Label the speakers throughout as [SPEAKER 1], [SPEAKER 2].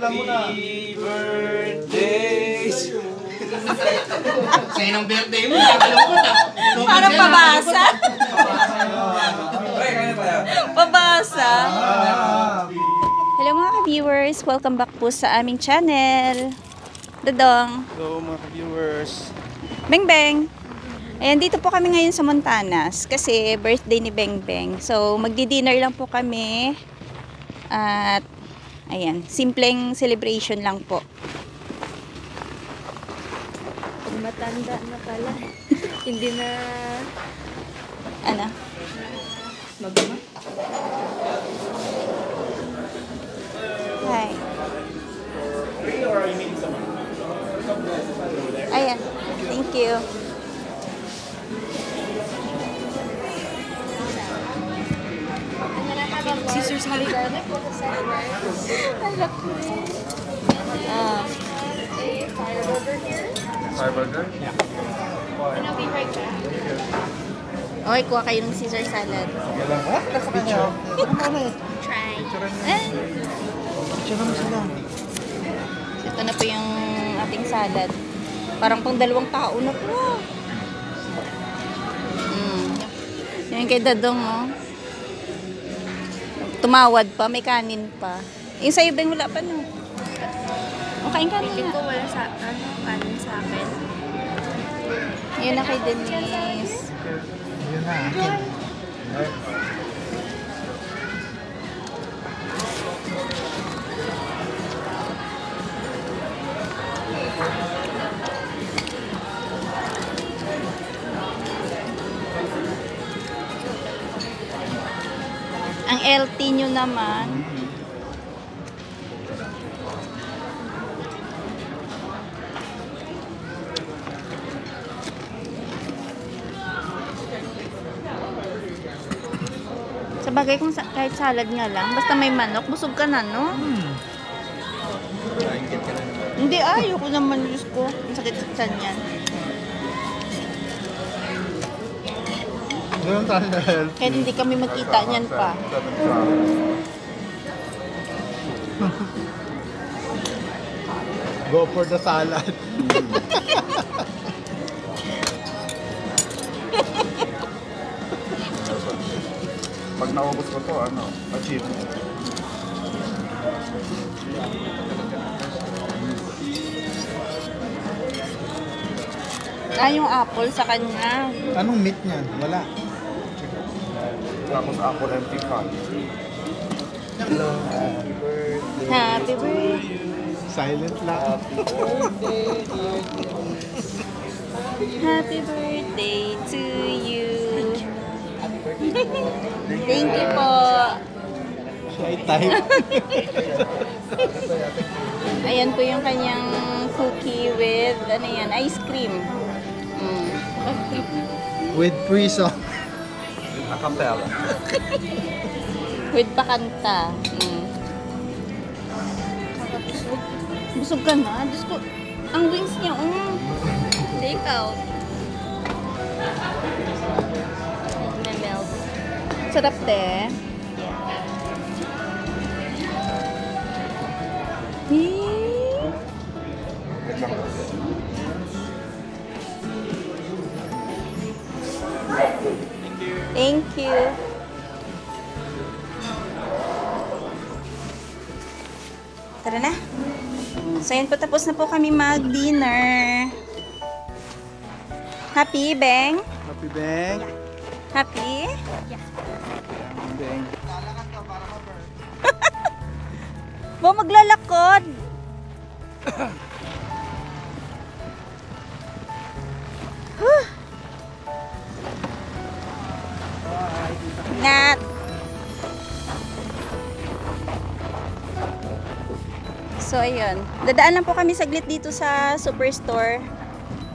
[SPEAKER 1] Alam mo na.
[SPEAKER 2] Happy birthday!
[SPEAKER 3] Sa'yo ng birthday mo, nakakalungkot ah.
[SPEAKER 4] Parang pabasa. Pabasa. Hello mga ka-viewers, welcome back po sa aming channel. Dodong.
[SPEAKER 1] Hello mga viewers.
[SPEAKER 4] Beng Beng. Ayan, dito po kami ngayon sa Montanas kasi birthday ni Beng Beng. So, magdi-dinner lang po kami. At, ayan, simpleng celebration lang po.
[SPEAKER 5] Pag matanda na pala, hindi na
[SPEAKER 4] Ano?
[SPEAKER 5] magma.
[SPEAKER 4] Hi. Ayan, thank you.
[SPEAKER 5] Scissors halik.
[SPEAKER 4] Ah,
[SPEAKER 1] Fire burger?
[SPEAKER 4] okay, kuha kayo ng Caesar salad.
[SPEAKER 1] Walang ha? Picture.
[SPEAKER 5] Try.
[SPEAKER 4] Eh,
[SPEAKER 1] Picture naman sila.
[SPEAKER 4] ito na po yung ating salad. Parang pang 2 tao na po. Yan kay Dadong, oh. Tumawad pa, may kanin pa. Yung sa'yo, Beng, wala pa, no? O, kain ka
[SPEAKER 5] Feeling ko
[SPEAKER 4] na.
[SPEAKER 5] wala sa, kanin sa akin.
[SPEAKER 4] Yun na kay Denise.
[SPEAKER 1] Yun na, akin.
[SPEAKER 4] Ang LT nyo naman. Sa bagay kung kahit salad nga lang, basta may manok, busog ka na, no? Hindi, ayoko naman, Diyos ko. Ang sakit sa tiyan yan.
[SPEAKER 1] Ganun tayo na health.
[SPEAKER 4] Kaya hindi kami magkita niyan pa.
[SPEAKER 1] Go for the salad.
[SPEAKER 2] Pag naubos ko to, achieve.
[SPEAKER 4] Yung apple sa kanya.
[SPEAKER 1] Anong meat niyan? Wala.
[SPEAKER 2] Tapos apple and pecan.
[SPEAKER 1] Hello. Happy birthday.
[SPEAKER 4] Happy birthday.
[SPEAKER 1] Silent lang.
[SPEAKER 4] Happy birthday to you. Thank you po.
[SPEAKER 1] Shy type.
[SPEAKER 4] Ayan po yung kanyang cookie with, ano yan, ice cream.
[SPEAKER 1] With free song.
[SPEAKER 2] Acapella.
[SPEAKER 4] With pakanta. Busog ka na? Diyos ko, ang wings niya, take out. Melt. Sarap de. Thank you. Tara na. So, yun po, tapos na po kami mag-dinner. Happy, Beng?
[SPEAKER 1] Happy Beng.
[SPEAKER 4] Happy?
[SPEAKER 1] Beng.
[SPEAKER 4] Bo, maglalakad. Nat. So, ayun. Dadaan lang po kami saglit dito sa Superstore.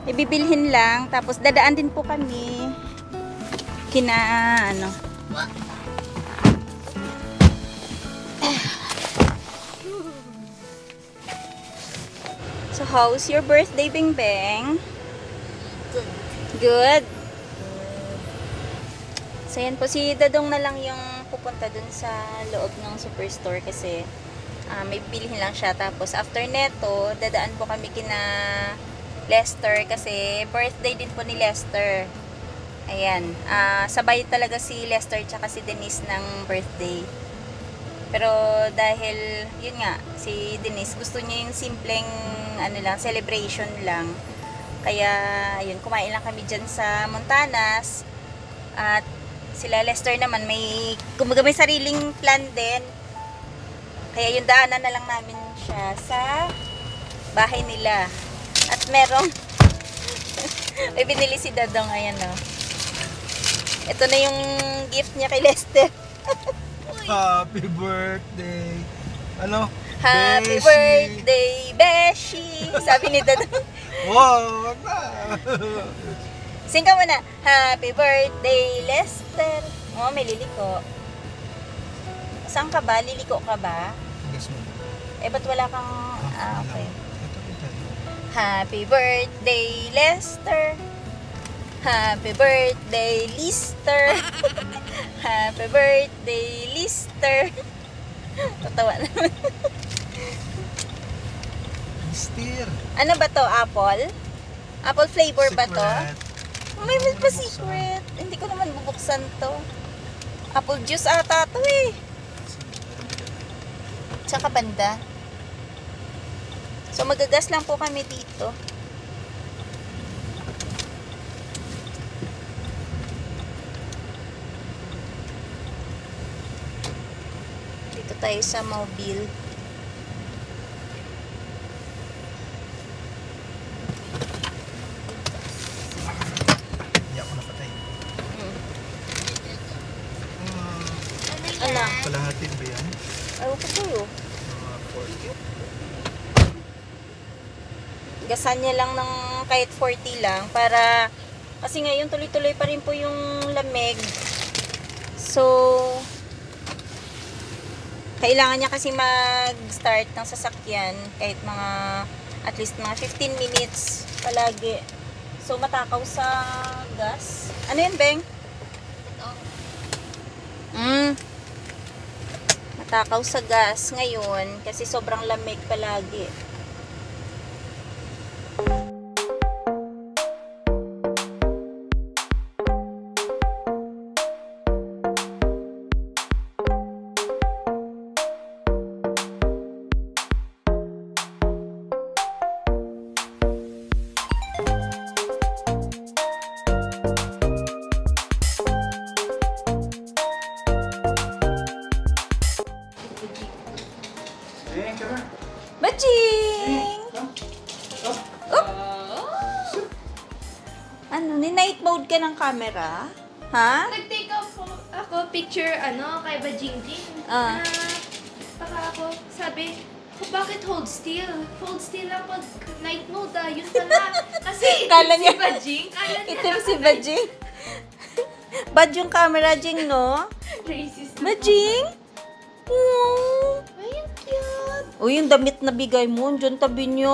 [SPEAKER 4] Ibibilhin lang. Tapos, dadaan din po kami kina, ano. So, how's your birthday, Beng Beng?
[SPEAKER 5] Good.
[SPEAKER 4] Good. So, yan po. Si Dadong na lang yung pupunta dun sa loob ng Superstore kasi May bilhin lang siya. Tapos after neto, dadaan po kami kina Lester kasi birthday din po ni Lester. Ayan. Sabay talaga si Lester tsaka si Denise ng birthday. Pero dahil, yun nga, si Denise gusto niya yung simpleng celebration lang. Kaya, yun, kumain lang kami dyan sa Montanas. At sila Lester naman, kumbaga may sariling plan din. Kaya yung daanan na lang namin siya sa bahay nila. At merong, may binili si Dadong, ayan o. Ito na yung gift niya kay Lester.
[SPEAKER 1] Happy birthday. Ano?
[SPEAKER 4] Happy
[SPEAKER 1] Beshi.
[SPEAKER 4] birthday, Beshi! Sabi ni Dadong.
[SPEAKER 1] Wow, wag na.
[SPEAKER 4] Sing ka muna. Happy birthday, Lester. Oh, may liliko. Saan ka ba? Liliko ka ba?
[SPEAKER 1] Guess mo.
[SPEAKER 4] Ba't wala kang... okay. Happy birthday, Lester. Happy birthday, Lister. Happy birthday, Lister. Tatawa naman.
[SPEAKER 1] Mister.
[SPEAKER 4] Ano ba to? Apple? Apple flavor ba to?
[SPEAKER 1] Secret.
[SPEAKER 4] May pa secret. Hindi ko naman bubuksan to. Apple juice ata to eh. Tsaka banda. So magagas lang po kami dito. Dito tayo sa mobile.
[SPEAKER 1] Hindi ako napatay.
[SPEAKER 4] Ano?
[SPEAKER 1] Kalahatin ba yan?
[SPEAKER 4] Ayaw ko kayo.
[SPEAKER 1] Mga 40.
[SPEAKER 4] Gasan niya lang ng kahit 40 lang para kasi ngayon tuloy-tuloy pa rin po yung lamig. So kailangan niya kasi mag-start ng sasakyan kahit mga at least mga 15 minutes palagi. So matakaw sa gas. Ano yun, Beng? Matakaw sa gas ngayon kasi sobrang lamig palagi. Bajing! Ano, ni-night mode ka ng camera? Ha?
[SPEAKER 5] Nag-take ako picture, kay Bajingjing. Baka ako, sabi, bakit hold still? Hold still lang pag night mode, yun pala. Kasi
[SPEAKER 4] Kala
[SPEAKER 5] itim
[SPEAKER 4] niya-
[SPEAKER 5] si Bajing. Kala niya
[SPEAKER 4] Itim si Bajing. Bad yung camera, Jing, no?
[SPEAKER 5] Racist.
[SPEAKER 4] Bajing? Oh.
[SPEAKER 5] Ay, ang cute.
[SPEAKER 4] Uy, yung damit na bigay mo, dyan tabi niyo.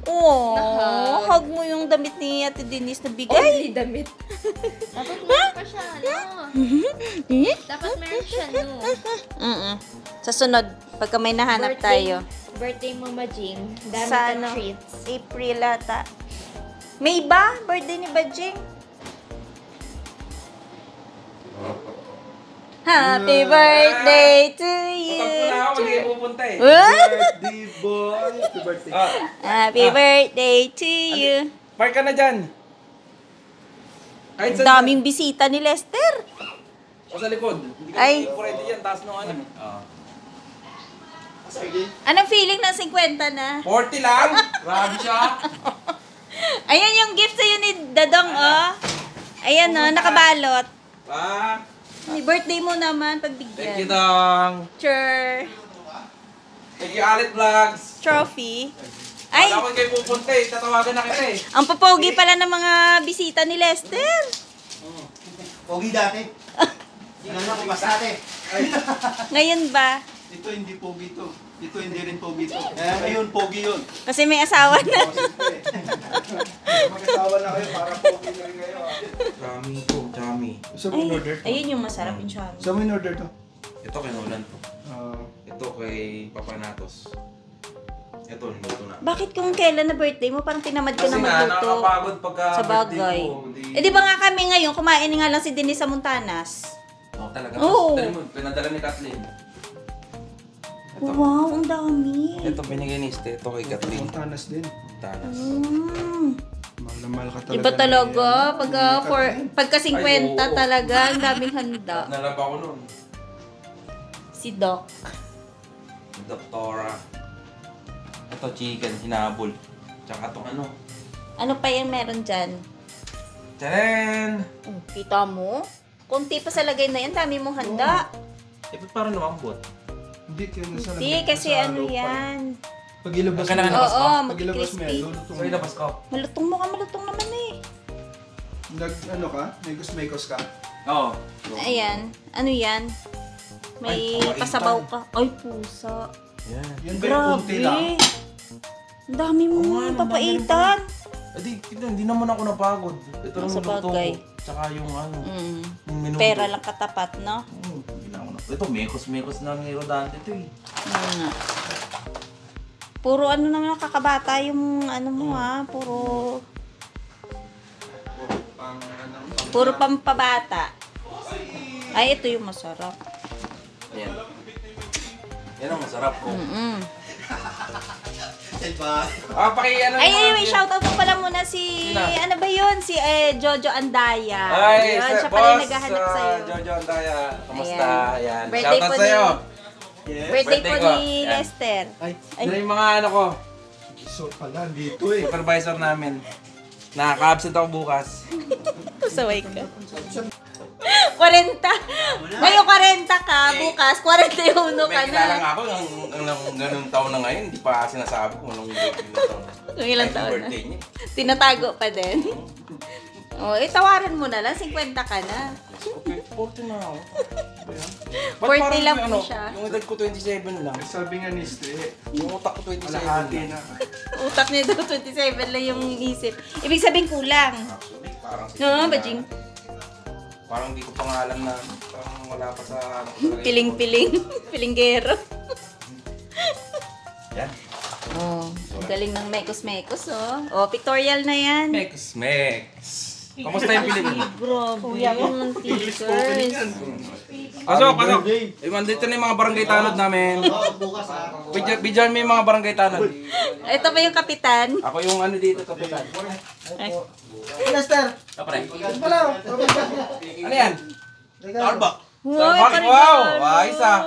[SPEAKER 4] Oh,
[SPEAKER 5] Nahag.
[SPEAKER 4] hug mo yung damit ni Ate Denise na bigay.
[SPEAKER 5] Only damit. Dapat meron pa siya, Dapat meron siya,
[SPEAKER 4] Sa sunod, pagka may nahanap tayo.
[SPEAKER 5] Birthday mo, Bajing. Dami
[SPEAKER 4] Sa
[SPEAKER 5] kang
[SPEAKER 4] ano?
[SPEAKER 5] treats.
[SPEAKER 4] April ata. May ba? Birthday ni Bajing? Happy birthday to you.
[SPEAKER 3] Pag na ako, hindi kayo pupunta eh.
[SPEAKER 1] Birthday boy. Happy birthday.
[SPEAKER 4] Happy birthday to you.
[SPEAKER 3] Park ka na dyan. Kahit
[SPEAKER 4] Ang daming bisita ni Lester.
[SPEAKER 3] O sa likod. Hindi ka
[SPEAKER 4] Ay.
[SPEAKER 3] pwede dyan. Taas nung ano.
[SPEAKER 4] Anong feeling ng 50 na?
[SPEAKER 3] 40 lang. Grabe siya.
[SPEAKER 4] Ayan yung gift sa'yo ni Dadong, oh. Ayan, oh, nakabalot.
[SPEAKER 3] Pa.
[SPEAKER 4] Ni birthday mo naman,
[SPEAKER 3] Thank you,
[SPEAKER 4] pagbigyan.
[SPEAKER 3] Dong.
[SPEAKER 4] Sure.
[SPEAKER 3] Thank you, Alit Vlogs.
[SPEAKER 4] Trophy. Ay,
[SPEAKER 3] Wala ko kayo pupunta eh. Tatawagan na kita eh.
[SPEAKER 4] ang papogi pala ng mga bisita ni Lester.
[SPEAKER 1] Pogi dati. Tingnan ko mas ate.
[SPEAKER 4] Ngayon ba?
[SPEAKER 1] Ito hindi pogi to. Ito hindi rin pogi to. Ngayon pogi yun.
[SPEAKER 4] Kasi may asawa na.
[SPEAKER 2] Mag-asawa na kayo para pogi na rin kayo.
[SPEAKER 3] Chami ko, chami.
[SPEAKER 1] Saan mo in order to?
[SPEAKER 4] Ayun yung masarap yung chami.
[SPEAKER 1] Saan mo in order to?
[SPEAKER 3] Ito, kinulan ko. Ito kay Papa Natos. Ito, luto na.
[SPEAKER 4] Bakit kung kailan na birthday mo, parang tinamad ka
[SPEAKER 3] Kasi
[SPEAKER 4] na
[SPEAKER 3] nga,
[SPEAKER 4] magluto?
[SPEAKER 3] nakakapagod pagka
[SPEAKER 4] Sa bagay.
[SPEAKER 3] birthday ko.
[SPEAKER 4] Eh di ba nga kami ngayon, kumain nga lang si Denise sa Montanas.
[SPEAKER 3] Oh, talaga.
[SPEAKER 4] Oo.
[SPEAKER 3] Dali mo, pinadala ni Kathleen. Ito.
[SPEAKER 4] Wow, ang dami.
[SPEAKER 3] Ito binigay ni Este. Ito kay Kathleen.
[SPEAKER 2] Montanas din.
[SPEAKER 3] Tanas.
[SPEAKER 2] Mahal na mahal ka talaga.
[SPEAKER 4] Iba talaga, pagka
[SPEAKER 3] Ay,
[SPEAKER 4] 50
[SPEAKER 3] oo.
[SPEAKER 4] talaga, ang daming handa.
[SPEAKER 3] Nalaba ko nun.
[SPEAKER 4] Si Doc.
[SPEAKER 3] Doktora. Ito chicken, hinabol. Tsaka itong ano.
[SPEAKER 4] Ano pa yung meron dyan?
[SPEAKER 3] Tcharan!
[SPEAKER 4] Oh, kita mo? Kunti pa sa lagay na yan, dami mong handa.
[SPEAKER 3] Eh, ba't parang lumambot?
[SPEAKER 2] Hindi, kaya nasa
[SPEAKER 4] Hindi,
[SPEAKER 2] lamig.
[SPEAKER 4] kasi
[SPEAKER 2] Nasa
[SPEAKER 4] ano
[SPEAKER 2] loob pa rin.
[SPEAKER 4] yan.
[SPEAKER 2] Pag ilabas
[SPEAKER 3] Kailangan
[SPEAKER 2] mo,
[SPEAKER 3] ilabas
[SPEAKER 4] Oo,
[SPEAKER 2] pag ilabas mo yan,
[SPEAKER 4] mag-crispy.
[SPEAKER 2] lulutong
[SPEAKER 3] So, ilabas ko.
[SPEAKER 4] Malutong mo ka, malutong naman eh.
[SPEAKER 2] Ano ka? Mekos ka?
[SPEAKER 3] Oo.
[SPEAKER 4] Ayan, ano yan? May
[SPEAKER 3] Ay, pamaitan.
[SPEAKER 4] pasabaw ka. Ay, pusa.
[SPEAKER 3] Yan.
[SPEAKER 2] Yan ba yung konti lang?
[SPEAKER 4] Ang dami mo
[SPEAKER 3] Oo nga, ang dami
[SPEAKER 4] papaitan.
[SPEAKER 3] Hindi naman ako napagod. Ito lang
[SPEAKER 4] Sa
[SPEAKER 3] yung luto ko.
[SPEAKER 4] bagay.
[SPEAKER 3] Tsaka yung ano.
[SPEAKER 4] Mm.
[SPEAKER 3] Yung minuto.
[SPEAKER 4] Pera lang katapat, no?
[SPEAKER 3] Hindi na ako na. Ito, mekos na ng Hero Dante ito eh.
[SPEAKER 4] Nga. Puro ano naman kakabata yung ano mo ha. Puro pampabata. Ay, ito yung masarap.
[SPEAKER 3] Yan. Yan ang masarap ko.
[SPEAKER 4] Mm-mm.
[SPEAKER 1] Diba?
[SPEAKER 3] Ano
[SPEAKER 4] Ay, may shoutout mo pala muna si,
[SPEAKER 3] Sino?
[SPEAKER 4] ano ba yun? Si Jojo Andaya.
[SPEAKER 3] Ay,
[SPEAKER 4] Yun,
[SPEAKER 3] sir,
[SPEAKER 4] siya pala yung
[SPEAKER 3] boss,
[SPEAKER 4] naghahanap sa'yo.
[SPEAKER 3] Jojo Andaya. Kamusta?
[SPEAKER 4] Ayan.
[SPEAKER 3] Yan.
[SPEAKER 4] Birthday
[SPEAKER 3] Shoutout
[SPEAKER 4] po
[SPEAKER 3] sa'yo.
[SPEAKER 4] Birthday po
[SPEAKER 3] Birthday ko.
[SPEAKER 4] ni
[SPEAKER 3] Yan.
[SPEAKER 4] Lester.
[SPEAKER 2] Ay,
[SPEAKER 4] Ay.
[SPEAKER 3] Yan yung mga ano ko.
[SPEAKER 2] so pala, dito eh.
[SPEAKER 3] Supervisor namin. Nakaka-absent ako bukas.
[SPEAKER 4] Saway ka. 40. Ngayon 40 ka, bukas 41 ka
[SPEAKER 3] May kilala
[SPEAKER 4] na.
[SPEAKER 3] nga ako ng ganung taon na ngayon. Hindi pa sinasabi kung anong birthday na taon.
[SPEAKER 4] Kung ilang
[SPEAKER 3] Ay,
[SPEAKER 4] taon na.
[SPEAKER 3] birthday niya.
[SPEAKER 4] Tinatago pa din. Oh, tawaran mo na lang, 50 ka na.
[SPEAKER 3] Okay, 40 na ako.
[SPEAKER 4] 40 lang po siya.
[SPEAKER 3] Yung edad ko 27 lang.
[SPEAKER 2] Sabi nga ni Ste,
[SPEAKER 3] Yung utak ko 27
[SPEAKER 2] malahati
[SPEAKER 3] lang.
[SPEAKER 2] na.
[SPEAKER 4] Utak niya daw 27 lang yung isip. Ibig sabihin kulang.
[SPEAKER 3] Actually, parang
[SPEAKER 4] No, Bajing.
[SPEAKER 3] Parang hindi ko pa nga alam na parang wala pa sa ano ko talaga.
[SPEAKER 4] Piling-piling. Pilinggero.
[SPEAKER 3] Yan.
[SPEAKER 4] Oh, ang galing ng mekos-mekos, oh. Oh, pictorial na yan.
[SPEAKER 3] Mex. Kamusta yung piling?
[SPEAKER 4] Grabe, yung stickers.
[SPEAKER 3] Pasok. Eh, mandito na yung mga barangay tanod namin.
[SPEAKER 1] Bukas ha.
[SPEAKER 3] Bidyan mo yung mga barangay tanod.
[SPEAKER 4] Ito ba yung kapitan?
[SPEAKER 3] Ako yung ano dito, kapitan.
[SPEAKER 4] Ay.
[SPEAKER 1] Lester!
[SPEAKER 3] Kapre. Ano yan?
[SPEAKER 1] Starbucks!
[SPEAKER 3] Starbucks? Wow! Ayos ah.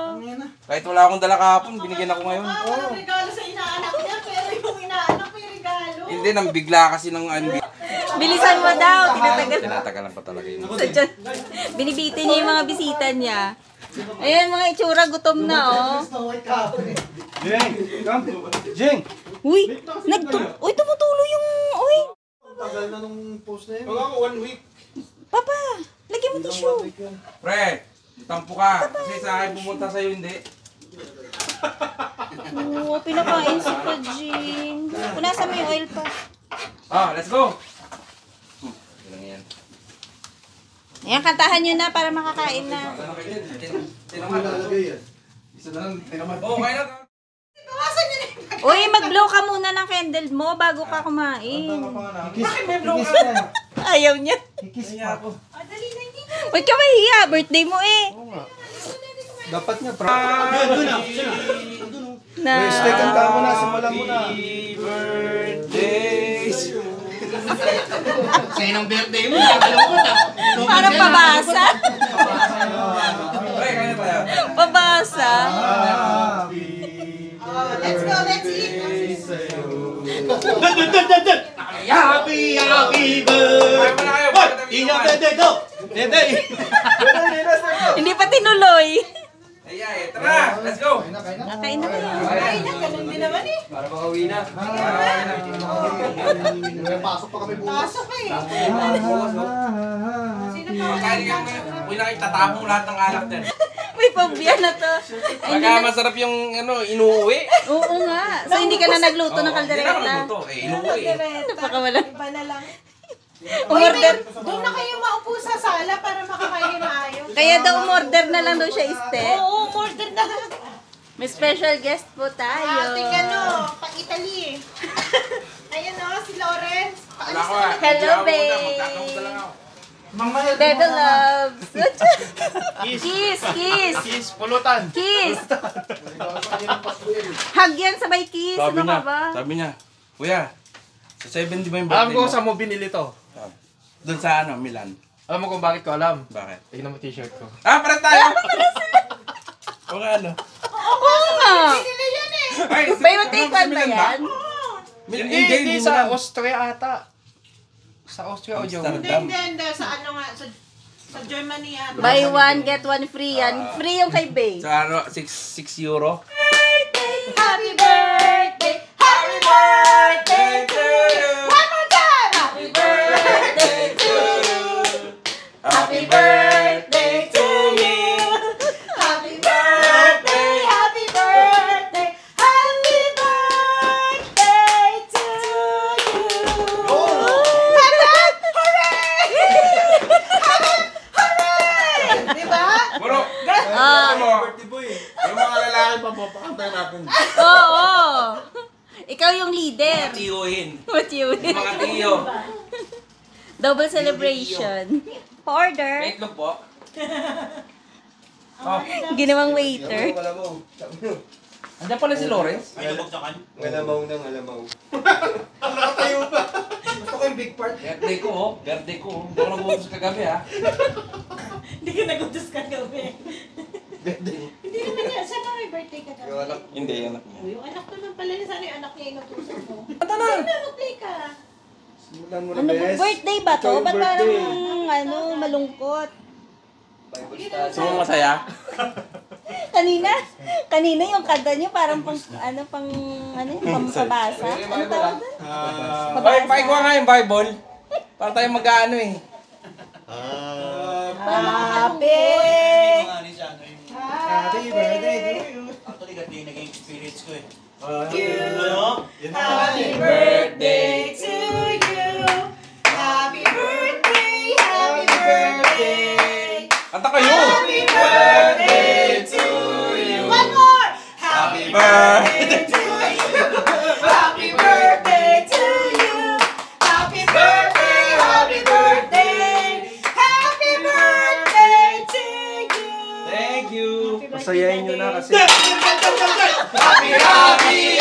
[SPEAKER 3] Kahit wala akong dala kahapon, binigyan ako ngayon.
[SPEAKER 6] Walang regalo sa inaanak niya, pero yung inaanak may regalo.
[SPEAKER 3] Hindi, nang bigla kasi ng ano.
[SPEAKER 4] Bilisan mo daw, tinatagal.
[SPEAKER 3] Tinatagalan pa talaga yun.
[SPEAKER 4] Sadyan, binibitin niya yung mga bisita niya. Ayan, mga itsura, gutom na, oh.
[SPEAKER 2] Jeng! Come! Jeng!
[SPEAKER 4] Uy, uy, tumutulo yung, uy.
[SPEAKER 1] Tagal na nung post na yun.
[SPEAKER 3] Ako 1 week.
[SPEAKER 4] Papa, lagyan mo tissue.
[SPEAKER 3] Pre, tampo ka. Kasi sa akin pumunta sa'yo hindi.
[SPEAKER 4] Oo, pinakain si Pajing. Punasan mo yung oil pa.
[SPEAKER 3] Let's go! Ilang yan.
[SPEAKER 4] Ayan, kantahan nyo na para makakain na.
[SPEAKER 3] Ano kayo din? Tinaman. Isa na lang, tinaman. Oo, kaya na.
[SPEAKER 4] Uy, mag-blow ka muna ng candle mo bago ka kumain.
[SPEAKER 3] Bakit may blow ka?
[SPEAKER 4] Ayaw niya.
[SPEAKER 3] Kaya ako.
[SPEAKER 4] Ba't ka mahiya? Birthday mo eh.
[SPEAKER 2] Dapat nga,
[SPEAKER 1] Doon na.
[SPEAKER 4] Na.
[SPEAKER 2] Ste, kanta mo na, simulan mo na.
[SPEAKER 3] Happy birthdays!
[SPEAKER 1] Sa'yo ng birthday mo, nakakalungkot ha.
[SPEAKER 4] Parang pabasa.
[SPEAKER 3] Pre, kaya na tayo.
[SPEAKER 4] Pabasa.
[SPEAKER 6] Let's go, let's eat.
[SPEAKER 1] Happy
[SPEAKER 3] Kaya
[SPEAKER 1] birthday!
[SPEAKER 3] mo na kayo.
[SPEAKER 1] Ingat birthday to! Dede!
[SPEAKER 4] Hindi pa tinuloy.
[SPEAKER 3] Ay, tara! Let's go!
[SPEAKER 4] Nakain na kayo.
[SPEAKER 6] Ay, ganun din naman eh.
[SPEAKER 3] Para makauwi na.
[SPEAKER 1] Pasok pa kami bukas.
[SPEAKER 6] Pasok eh. Sino pa?
[SPEAKER 3] Kaya di kami, uwi na kayo, tatapong lahat ng alak dyan.
[SPEAKER 4] May pabia na to. Ay, hindi
[SPEAKER 3] Baka
[SPEAKER 4] na.
[SPEAKER 3] masarap yung inuuwi.
[SPEAKER 4] Oo nga. So, hindi ka na nagluto ng
[SPEAKER 3] Hindi na ako
[SPEAKER 4] kaldereta.
[SPEAKER 3] nagluto. Inuuwi.
[SPEAKER 4] Napakawala.
[SPEAKER 6] Iba na lang.
[SPEAKER 4] Umorder.
[SPEAKER 6] Doon na kayo maupo sa sala para makakain na ayos.
[SPEAKER 4] Kaya daw umorder na lang daw siya, Este.
[SPEAKER 6] Oo, order na lang.
[SPEAKER 4] May special guest po tayo.
[SPEAKER 6] Ating pang-Italy. Ayan o, si Lawrence.
[SPEAKER 3] Wala ko ah.
[SPEAKER 4] Hello, babe.
[SPEAKER 3] Magkakamusta lang ako.
[SPEAKER 4] Bebe loves. Kiss, kiss.
[SPEAKER 2] Kiss, pulutan.
[SPEAKER 4] Kiss. Hug yan, sabay kiss.
[SPEAKER 3] Sabi
[SPEAKER 4] Ano
[SPEAKER 3] niya,
[SPEAKER 4] ka ba?
[SPEAKER 3] sabi niya, Kuya, sa 7 di ba yung
[SPEAKER 2] Alam
[SPEAKER 3] birthday
[SPEAKER 2] ko
[SPEAKER 3] mo?
[SPEAKER 2] saan mo binili to.
[SPEAKER 3] Doon sa ano, Milan.
[SPEAKER 2] Alam mo kung bakit ko alam?
[SPEAKER 3] Bakit?
[SPEAKER 2] Tignan mo t-shirt ko.
[SPEAKER 3] Ah, para tayo! O nga ano?
[SPEAKER 4] Oo nga.
[SPEAKER 3] Ay,
[SPEAKER 4] Buy one take one ba
[SPEAKER 3] Milan
[SPEAKER 4] yan?
[SPEAKER 2] Hindi, sa Austria ata. Sa Austria o Germany.
[SPEAKER 3] Amsterdam.
[SPEAKER 6] Hindi. Sa ano nga, sa Germany ata.
[SPEAKER 4] Buy one, get one free yan. Free yung kay Bay.
[SPEAKER 3] Sa ano, 6 euro.
[SPEAKER 6] Happy birthday! Happy birthday to you! One more time! Happy birthday to you! Happy birthday to you! Happy birthday! Happy birthday! Happy birthday to you! Hooray! Diba?
[SPEAKER 3] Bro,
[SPEAKER 4] Ah.
[SPEAKER 3] birthday boy. Yung mga lalaki pa po, pakantay natin.
[SPEAKER 4] Oo. Ikaw yung leader.
[SPEAKER 3] Tiyuhin.
[SPEAKER 4] What you
[SPEAKER 3] Yung mga tiyo.
[SPEAKER 4] Double celebration. Order.
[SPEAKER 3] Wait lang po. Oh,
[SPEAKER 4] Ginawang waiter.
[SPEAKER 3] andyan pala si Lawrence.
[SPEAKER 1] Ay, nabagsakan.
[SPEAKER 7] Ngalamaw na ngalamaw.
[SPEAKER 1] Gusto ko yung big part.
[SPEAKER 3] Birthday ko, oh. Birthday ko. Hindi ako nag-utos kagabi, ha.
[SPEAKER 6] Hindi ka nagutos ka gabi.
[SPEAKER 3] Birthday.
[SPEAKER 6] Hindi naman yan. Saan ba may birthday ka gabi?
[SPEAKER 7] Yung anak,
[SPEAKER 3] Hindi, anak niya.
[SPEAKER 6] Oh, yung anak naman pala niya. Sana yung anak niya inutusan mo.
[SPEAKER 3] Ata na.
[SPEAKER 6] Sana mag-play ka.
[SPEAKER 7] simulan mo na
[SPEAKER 4] Ano,
[SPEAKER 7] bes.
[SPEAKER 4] birthday ba to?
[SPEAKER 7] Ikaw yung
[SPEAKER 4] Ba't parang
[SPEAKER 7] birthday.
[SPEAKER 4] malungkot?
[SPEAKER 7] Bible study.
[SPEAKER 3] Gusto mo masaya?
[SPEAKER 4] Kanina yung kanta niyo parang pang pampabasa. Ano tawag doon?
[SPEAKER 3] Ay, pakikuha nga yung Bible. Para tayo mag-ano eh.
[SPEAKER 4] Happy!
[SPEAKER 1] Happy birthday to you. Actually, ganda yung naging experience ko eh. Ano?
[SPEAKER 6] Happy birthday to you. Happy birthday. Happy birthday.
[SPEAKER 3] Kanta kayo!
[SPEAKER 6] Happy birthday to you. One more. Happy birthday to you. Happy birthday to you. Happy birthday. Happy birthday. Happy birthday to you.
[SPEAKER 3] Thank you!
[SPEAKER 7] Pasayahin nyo na kasi.
[SPEAKER 1] Happy birthday!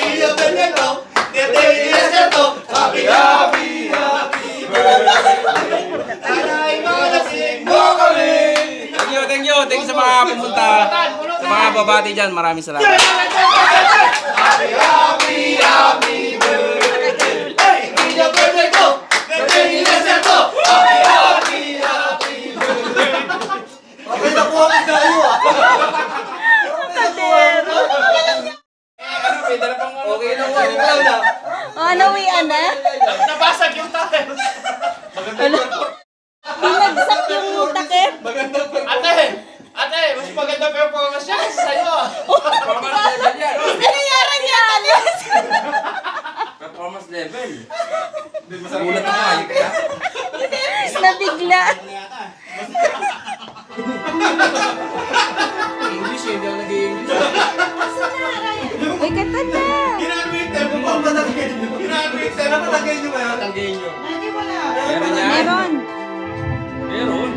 [SPEAKER 1] Iyo Benito! Happy Tanay mga lasing mo kami!
[SPEAKER 3] Thank you sa mga pumunta. Sa mga babati dyan, maraming salamat.
[SPEAKER 1] Happy birthday! Iyo Benito! Happy birthday! Okay na po ako tayo ah!
[SPEAKER 3] Ano, may dala pang ano.
[SPEAKER 1] Okay na po, ikaw na!
[SPEAKER 4] Ano, na?
[SPEAKER 2] Nabasag yung tayo.
[SPEAKER 4] Binagsak yung takip.
[SPEAKER 2] Ate, mas maganda performance niya kasi sa'yo.
[SPEAKER 3] Performance level yan.
[SPEAKER 4] Nangyayari niya, Alias.
[SPEAKER 3] Performance level. Nagulat ako ayok ka.
[SPEAKER 4] Nabigla.
[SPEAKER 3] English eh, hindi ako nag-i-English.
[SPEAKER 4] Uy, kanta na.
[SPEAKER 1] Ginagawa yung tempo pa, patagay nyo. Ginagawa yung tempo, patagay nyo ba yun?
[SPEAKER 3] Tanggayin nyo.
[SPEAKER 6] Hindi mo na.
[SPEAKER 3] Meron yan?
[SPEAKER 4] Meron.
[SPEAKER 3] Meron.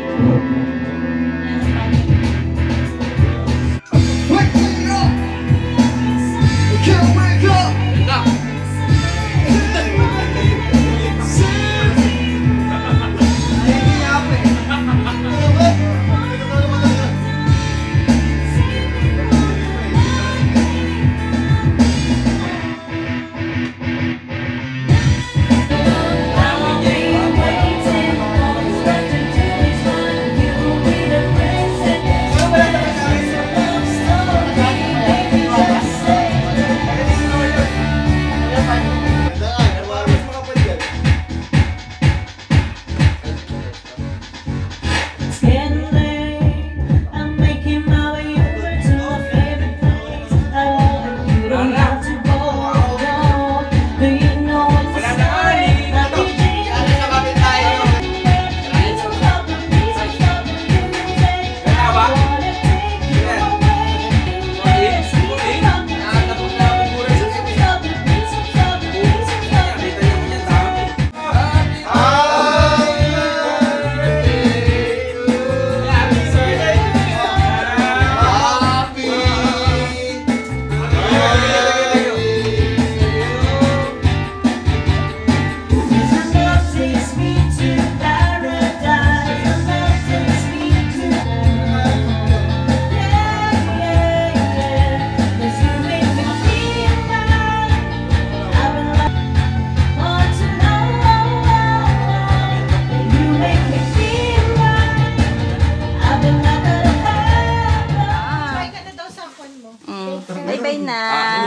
[SPEAKER 4] na.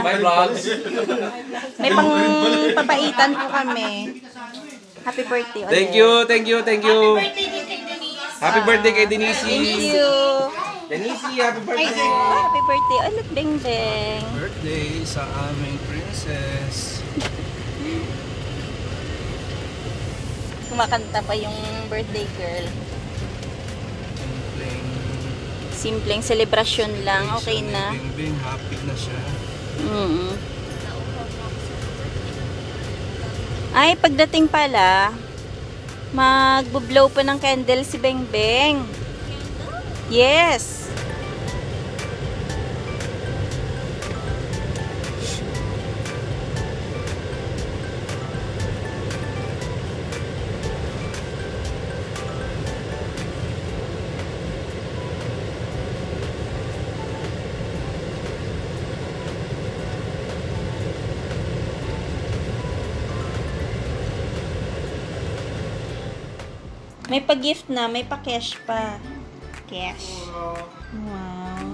[SPEAKER 3] My vlogs.
[SPEAKER 4] May pang papaitan po kami. Happy birthday ulit.
[SPEAKER 3] Thank you.
[SPEAKER 6] Birthday din kay Denise.
[SPEAKER 3] Happy birthday kay Denise.
[SPEAKER 4] Thank you.
[SPEAKER 3] Denise, happy birthday.
[SPEAKER 4] Happy birthday ulit, Beng Beng.
[SPEAKER 7] Birthday sa aming princess.
[SPEAKER 4] Kumakanta pa yung birthday girl.
[SPEAKER 7] Simpleng
[SPEAKER 4] Simpleng selebrasyon lang, okay na.
[SPEAKER 7] Bing, happy na siya.
[SPEAKER 4] Ay, pagdating pala, magbo-blow pa ng candle si Beng Beng. Yes. May pa-gift na, may pa-cash pa. Cash. Wow.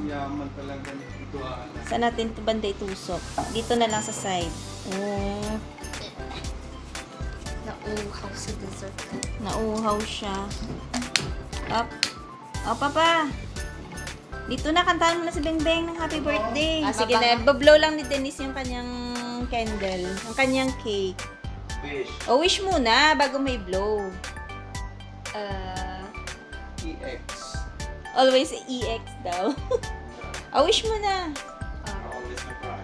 [SPEAKER 7] Yaman talaga nito.
[SPEAKER 4] Saan natin ito banda itusok? Dito na lang sa side. Oh,
[SPEAKER 5] Nauuhaw sa dessert.
[SPEAKER 4] nauuhaw siya. Up. Oh, papa. Dito na, kantahan mo na si Beng Beng ng happy birthday. Sige na, bablow lang ni Denise yung kanyang candle. Ang kanyang cake.
[SPEAKER 1] Wish.
[SPEAKER 4] O, wish muna bago may blow.
[SPEAKER 7] EX.
[SPEAKER 4] Always EX daw. O, wish muna.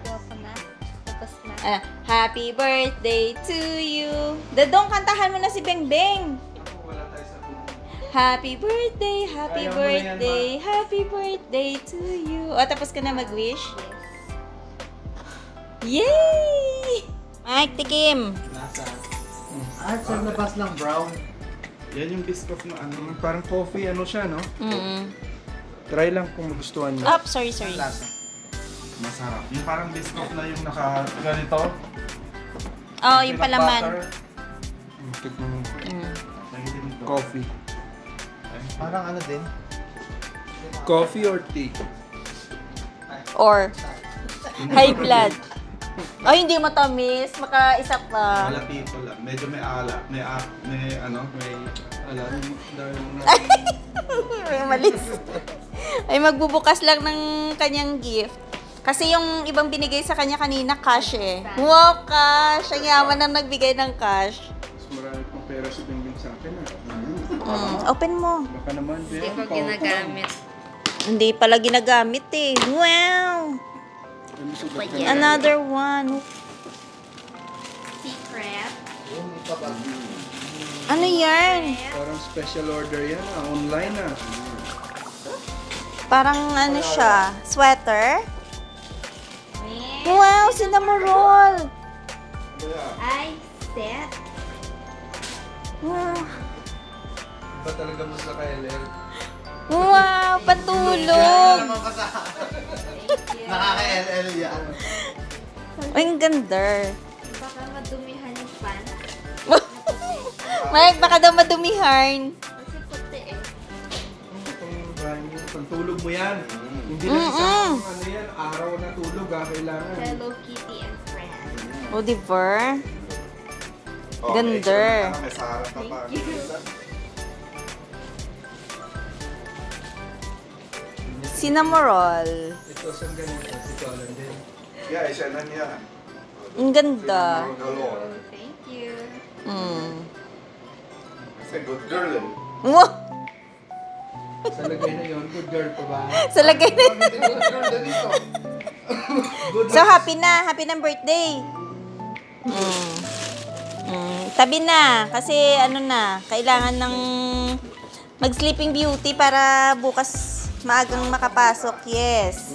[SPEAKER 5] Tapos na. Tapos na.
[SPEAKER 4] Happy birthday to you. Dadong, kantahan mo na si Beng Beng.
[SPEAKER 7] Wala tayo sa puno.
[SPEAKER 4] Happy birthday, happy
[SPEAKER 7] Kaya mo na yan,
[SPEAKER 4] birthday, happy birthday to you. O, tapos ka na mag-wish? Yay! Mike, tikim.
[SPEAKER 1] Sa labas lang, brown.
[SPEAKER 7] Yan yung biscoff na ano. Parang coffee, ano siya, no? Try lang kung magustuhan mo.
[SPEAKER 4] Oh, sorry.
[SPEAKER 1] Lasa.
[SPEAKER 7] Masarap. Yung parang biscoff na yung naka ganito.
[SPEAKER 4] Oh, yung palaman.
[SPEAKER 7] Tikman mo.
[SPEAKER 4] Mm.
[SPEAKER 7] Coffee.
[SPEAKER 1] Parang ano din?
[SPEAKER 7] Coffee or tea?
[SPEAKER 4] Or, high blood. Oh, hindi matamis. Makaisa pa.
[SPEAKER 8] Malapito lang. Medyo may ala. May ano?
[SPEAKER 7] May alam dahil na
[SPEAKER 4] May malis. Ay, magbubukas lang ng kanyang gift. Kasi yung ibang binigay sa kanya kanina, cash eh. Wow, cash! Ang yaman na nagbigay ng cash.
[SPEAKER 7] mas marami pang pera si Bingbing sa akin.
[SPEAKER 4] Open mo.
[SPEAKER 7] Baka naman,
[SPEAKER 5] Hindi ko ginagamit.
[SPEAKER 4] Hindi pala ginagamit eh. Wow! Another one.
[SPEAKER 5] Secret.
[SPEAKER 4] Ano yan?
[SPEAKER 7] Parang special order yan. Online na.
[SPEAKER 4] Parang ano siya? Sweater? Wow! Cinnamon roll!
[SPEAKER 5] Ay, set.
[SPEAKER 4] Wow!
[SPEAKER 7] Ba talaga mo sa KLL?
[SPEAKER 4] Wow! Patulog!
[SPEAKER 1] Nakaka-LL yan.
[SPEAKER 4] Ay, ang ganda.
[SPEAKER 5] Baka madumihan yung pants.
[SPEAKER 4] Mike, baka daw madumihan.
[SPEAKER 5] Kasi puti eh.
[SPEAKER 7] Pantulog mo yan. Hindi na isang ano yan, araw na tulog kailangan.
[SPEAKER 5] Hello Kitty and Friends.
[SPEAKER 4] O, diba? Ganda.
[SPEAKER 8] May sarap na pa.
[SPEAKER 4] Cinnamon roll.
[SPEAKER 7] Ito, saan ganito? Ito, alam din.
[SPEAKER 8] Yeah, isa na niya.
[SPEAKER 4] Ang ganda.
[SPEAKER 8] Galore.
[SPEAKER 5] Thank you.
[SPEAKER 8] Kasi good girl eh.
[SPEAKER 4] Wow!
[SPEAKER 7] Sa lagay na yun, good girl pa ba?
[SPEAKER 4] Sa lagay na.
[SPEAKER 8] Good girl na dito.
[SPEAKER 4] So, happy na. Happy ng birthday. Tabi na. Kasi, ano na, kailangan ng mag-sleeping beauty para bukas maagang makapasok. Yes.